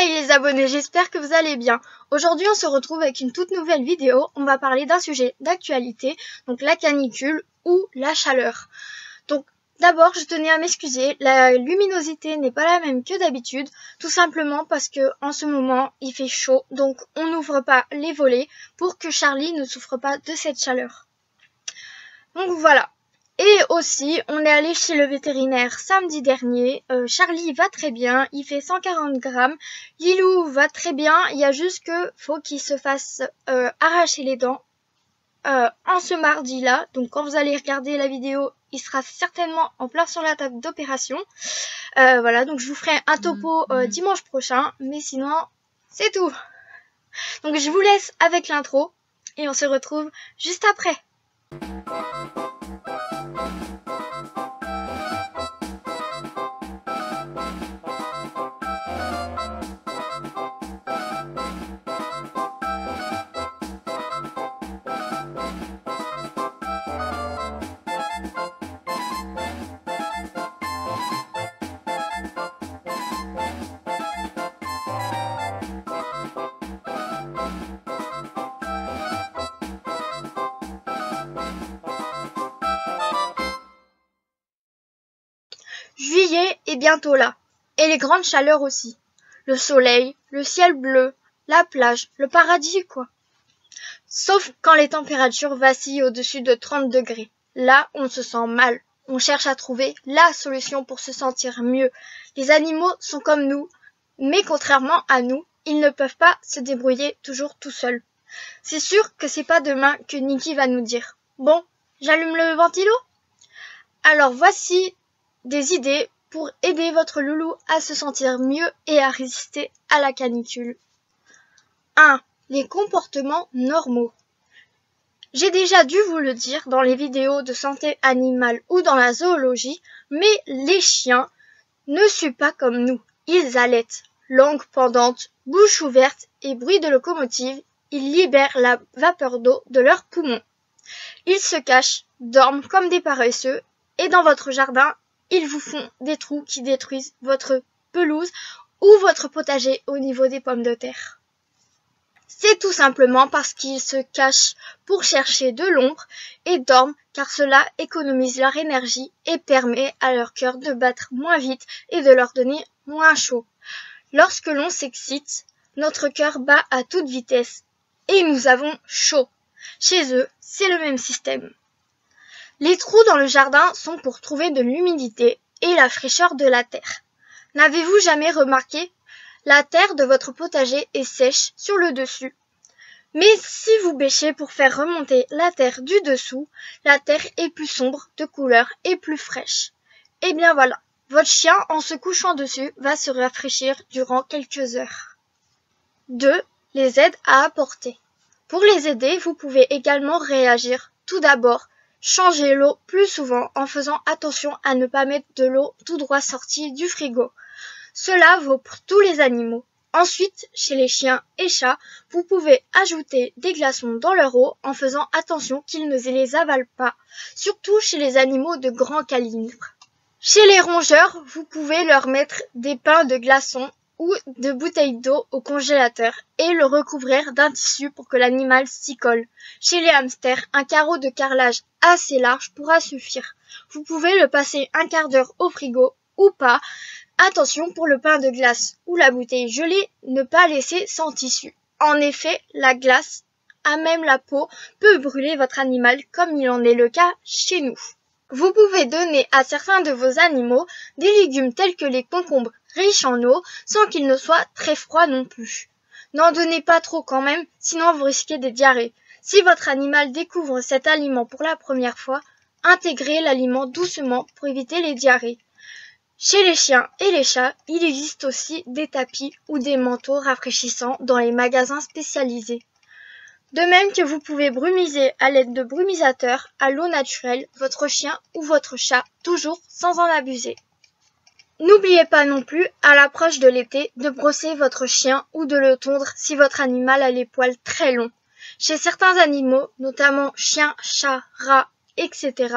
Hey les abonnés, j'espère que vous allez bien. Aujourd'hui on se retrouve avec une toute nouvelle vidéo. On va parler d'un sujet d'actualité, donc la canicule ou la chaleur. Donc d'abord je tenais à m'excuser, la luminosité n'est pas la même que d'habitude, tout simplement parce que en ce moment il fait chaud, donc on n'ouvre pas les volets pour que Charlie ne souffre pas de cette chaleur. Donc voilà. Et aussi, on est allé chez le vétérinaire samedi dernier. Charlie va très bien, il fait 140 grammes. Lilou va très bien, il y a juste que faut qu'il se fasse arracher les dents en ce mardi-là. Donc quand vous allez regarder la vidéo, il sera certainement en plein sur la table d'opération. Voilà, donc je vous ferai un topo dimanche prochain. Mais sinon, c'est tout. Donc je vous laisse avec l'intro et on se retrouve juste après. Juillet est bientôt là, et les grandes chaleurs aussi. Le soleil, le ciel bleu, la plage, le paradis quoi. Sauf quand les températures vacillent au-dessus de 30 degrés. Là, on se sent mal. On cherche à trouver la solution pour se sentir mieux. Les animaux sont comme nous, mais contrairement à nous, ils ne peuvent pas se débrouiller toujours tout seuls. C'est sûr que c'est pas demain que Niki va nous dire « Bon, j'allume le ventilo ?» Alors voici des idées pour aider votre loulou à se sentir mieux et à résister à la canicule. 1. Les comportements normaux. J'ai déjà dû vous le dire dans les vidéos de santé animale ou dans la zoologie, mais les chiens ne suent pas comme nous. Ils allaitent, langue pendante, bouche ouverte et bruit de locomotive. Ils libèrent la vapeur d'eau de leurs poumons. Ils se cachent, dorment comme des paresseux et dans votre jardin, ils vous font des trous qui détruisent votre pelouse ou votre potager au niveau des pommes de terre. C'est tout simplement parce qu'ils se cachent pour chercher de l'ombre et dorment car cela économise leur énergie et permet à leur cœur de battre moins vite et de leur donner moins chaud. Lorsque l'on s'excite, notre cœur bat à toute vitesse et nous avons chaud. Chez eux, c'est le même système. Les trous dans le jardin sont pour trouver de l'humidité et la fraîcheur de la terre. N'avez-vous jamais remarqué? La terre de votre potager est sèche sur le dessus. Mais si vous bêchez pour faire remonter la terre du dessous, la terre est plus sombre de couleur et plus fraîche. Et bien voilà, votre chien en se couchant dessus va se rafraîchir durant quelques heures. 2. Les aides à apporter. Pour les aider, vous pouvez également réagir. Tout d'abord, changez l'eau plus souvent en faisant attention à ne pas mettre de l'eau tout droit sortie du frigo. Cela vaut pour tous les animaux. Ensuite, chez les chiens et chats, vous pouvez ajouter des glaçons dans leur eau en faisant attention qu'ils ne les avalent pas, surtout chez les animaux de grand calibre. Chez les rongeurs, vous pouvez leur mettre des pains de glaçons ou de bouteilles d'eau au congélateur et le recouvrir d'un tissu pour que l'animal s'y colle. Chez les hamsters, un carreau de carrelage assez large pourra suffire. Vous pouvez le passer un quart d'heure au frigo ou pas. Attention pour le pain de glace ou la bouteille gelée, ne pas laisser sans tissu. En effet, la glace, à même la peau, peut brûler votre animal comme il en est le cas chez nous. Vous pouvez donner à certains de vos animaux des légumes tels que les concombres riches en eau sans qu'ils ne soient très froids non plus. N'en donnez pas trop quand même, sinon vous risquez des diarrhées. Si votre animal découvre cet aliment pour la première fois, intégrez l'aliment doucement pour éviter les diarrhées. Chez les chiens et les chats, il existe aussi des tapis ou des manteaux rafraîchissants dans les magasins spécialisés. De même que vous pouvez brumiser à l'aide de brumisateurs à l'eau naturelle votre chien ou votre chat, toujours sans en abuser. N'oubliez pas non plus, à l'approche de l'été, de brosser votre chien ou de le tondre si votre animal a les poils très longs. Chez certains animaux, notamment chiens, chats, rats, etc.,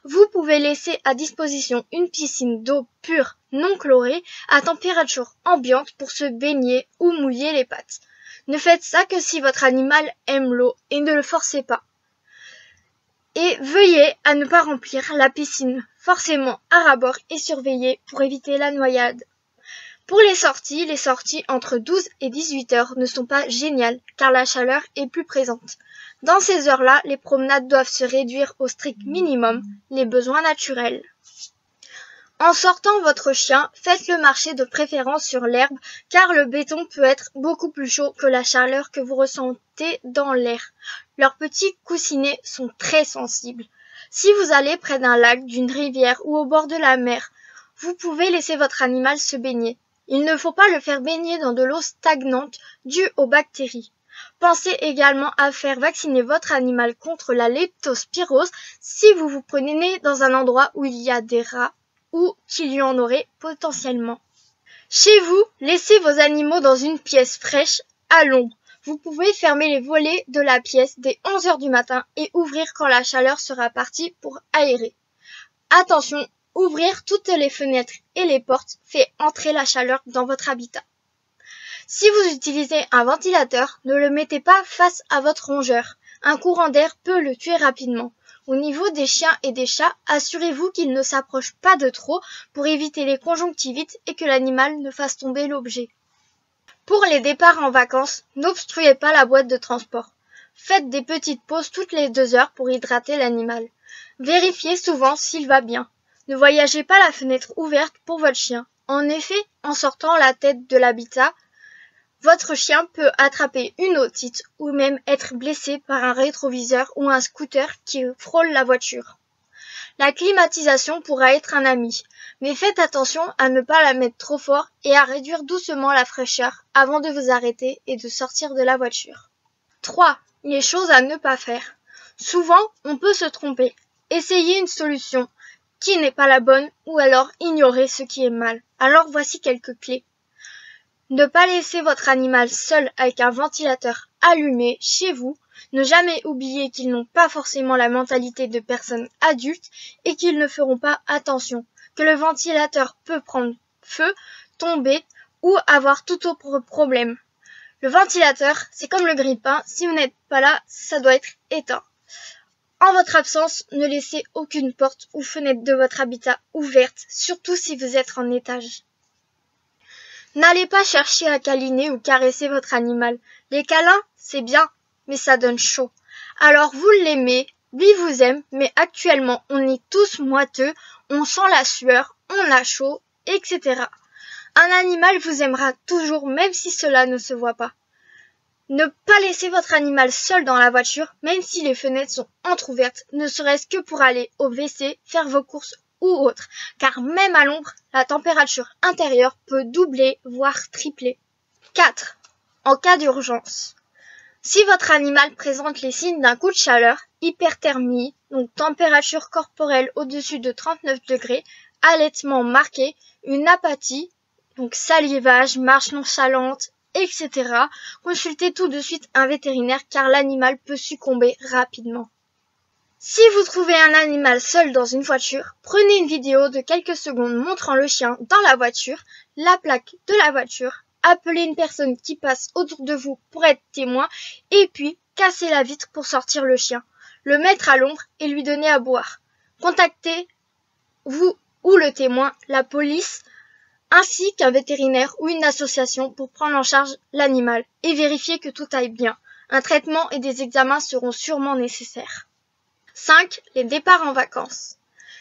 Vous pouvez laisser à disposition une piscine d'eau pure non chlorée à température ambiante pour se baigner ou mouiller les pattes. Ne faites ça que si votre animal aime l'eau et ne le forcez pas. Et veuillez à ne pas remplir la piscine forcément à ras-bord et surveiller pour éviter la noyade. Pour les sorties entre 12 et 18 heures ne sont pas géniales car la chaleur est plus présente. Dans ces heures-là, les promenades doivent se réduire au strict minimum, les besoins naturels. En sortant votre chien, faites-le marcher de préférence sur l'herbe car le béton peut être beaucoup plus chaud que la chaleur que vous ressentez dans l'air. Leurs petits coussinets sont très sensibles. Si vous allez près d'un lac, d'une rivière ou au bord de la mer, vous pouvez laisser votre animal se baigner. Il ne faut pas le faire baigner dans de l'eau stagnante due aux bactéries. Pensez également à faire vacciner votre animal contre la leptospirose si vous vous prenez dans un endroit où il y a des rats ou qu'il y en aurait potentiellement. Chez vous, laissez vos animaux dans une pièce fraîche à l'ombre. Vous pouvez fermer les volets de la pièce dès 11 heures du matin et ouvrir quand la chaleur sera partie pour aérer. Attention, ouvrir toutes les fenêtres et les portes fait entrer la chaleur dans votre habitat. Si vous utilisez un ventilateur, ne le mettez pas face à votre rongeur. Un courant d'air peut le tuer rapidement. Au niveau des chiens et des chats, assurez-vous qu'ils ne s'approchent pas de trop pour éviter les conjonctivites et que l'animal ne fasse tomber l'objet. Pour les départs en vacances, n'obstruez pas la boîte de transport. Faites des petites pauses toutes les 2 heures pour hydrater l'animal. Vérifiez souvent s'il va bien. Ne voyagez pas la fenêtre ouverte pour votre chien. En effet, en sortant la tête de l'habitat, votre chien peut attraper une otite ou même être blessé par un rétroviseur ou un scooter qui frôle la voiture. La climatisation pourra être un ami, mais faites attention à ne pas la mettre trop fort et à réduire doucement la fraîcheur avant de vous arrêter et de sortir de la voiture. 3. Les choses à ne pas faire. Souvent, on peut se tromper. Essayez une solution qui n'est pas la bonne ou alors ignorez ce qui est mal. Alors voici quelques clés. Ne pas laisser votre animal seul avec un ventilateur allumé chez vous. Ne jamais oublier qu'ils n'ont pas forcément la mentalité de personnes adultes et qu'ils ne feront pas attention, que le ventilateur peut prendre feu, tomber ou avoir tout autre problème. Le ventilateur, c'est comme le grille-pain, si vous n'êtes pas là, ça doit être éteint. En votre absence, ne laissez aucune porte ou fenêtre de votre habitat ouverte, surtout si vous êtes en étage. N'allez pas chercher à câliner ou caresser votre animal. Les câlins, c'est bien, mais ça donne chaud. Alors vous l'aimez, lui vous aime, mais actuellement on est tous moiteux, on sent la sueur, on a chaud, etc. Un animal vous aimera toujours même si cela ne se voit pas. Ne pas laisser votre animal seul dans la voiture, même si les fenêtres sont entr'ouvertes, ne serait-ce que pour aller au WC, faire vos courses ou autre, car même à l'ombre, la température intérieure peut doubler, voire tripler. 4. En cas d'urgence. Si votre animal présente les signes d'un coup de chaleur, hyperthermie, donc température corporelle au-dessus de 39 degrés, allaitement marqué, une apathie, donc salivage, marche nonchalante, etc., consultez tout de suite un vétérinaire car l'animal peut succomber rapidement. Si vous trouvez un animal seul dans une voiture, prenez une vidéo de quelques secondes montrant le chien dans la voiture, la plaque de la voiture, appelez une personne qui passe autour de vous pour être témoin et puis cassez la vitre pour sortir le chien, le mettre à l'ombre et lui donner à boire. Contactez, vous ou le témoin, la police, ainsi qu'un vétérinaire ou une association pour prendre en charge l'animal et vérifier que tout aille bien. Un traitement et des examens seront sûrement nécessaires. 5. Les départs en vacances.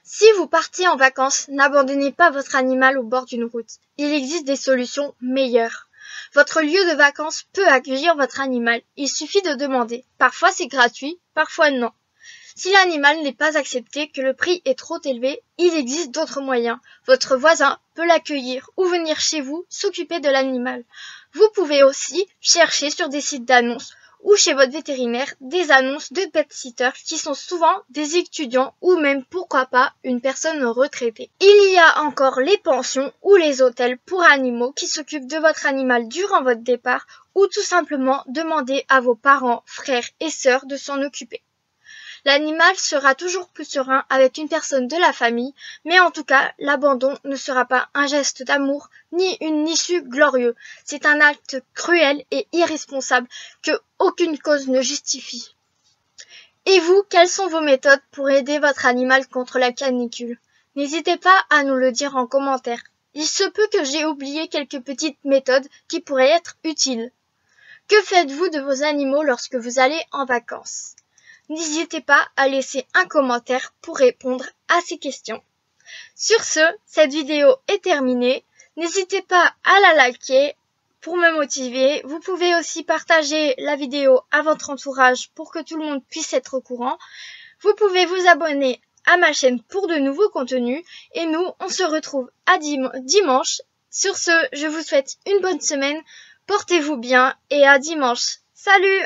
Si vous partez en vacances, n'abandonnez pas votre animal au bord d'une route. Il existe des solutions meilleures. Votre lieu de vacances peut accueillir votre animal. Il suffit de demander. Parfois c'est gratuit, parfois non. Si l'animal n'est pas accepté, que le prix est trop élevé, il existe d'autres moyens. Votre voisin peut l'accueillir ou venir chez vous s'occuper de l'animal. Vous pouvez aussi chercher sur des sites d'annonces ou chez votre vétérinaire des annonces de pet-sitters qui sont souvent des étudiants ou même pourquoi pas une personne retraitée. Il y a encore les pensions ou les hôtels pour animaux qui s'occupent de votre animal durant votre départ ou tout simplement demander à vos parents, frères et sœurs de s'en occuper. L'animal sera toujours plus serein avec une personne de la famille, mais en tout cas, l'abandon ne sera pas un geste d'amour ni une issue glorieuse. C'est un acte cruel et irresponsable que aucune cause ne justifie. Et vous, quelles sont vos méthodes pour aider votre animal contre la canicule? N'hésitez pas à nous le dire en commentaire. Il se peut que j'ai oublié quelques petites méthodes qui pourraient être utiles. Que faites-vous de vos animaux lorsque vous allez en vacances? N'hésitez pas à laisser un commentaire pour répondre à ces questions. Sur ce, cette vidéo est terminée. N'hésitez pas à la liker pour me motiver. Vous pouvez aussi partager la vidéo à votre entourage pour que tout le monde puisse être au courant. Vous pouvez vous abonner à ma chaîne pour de nouveaux contenus. Et nous, on se retrouve à dimanche. Sur ce, je vous souhaite une bonne semaine. Portez-vous bien et à dimanche. Salut!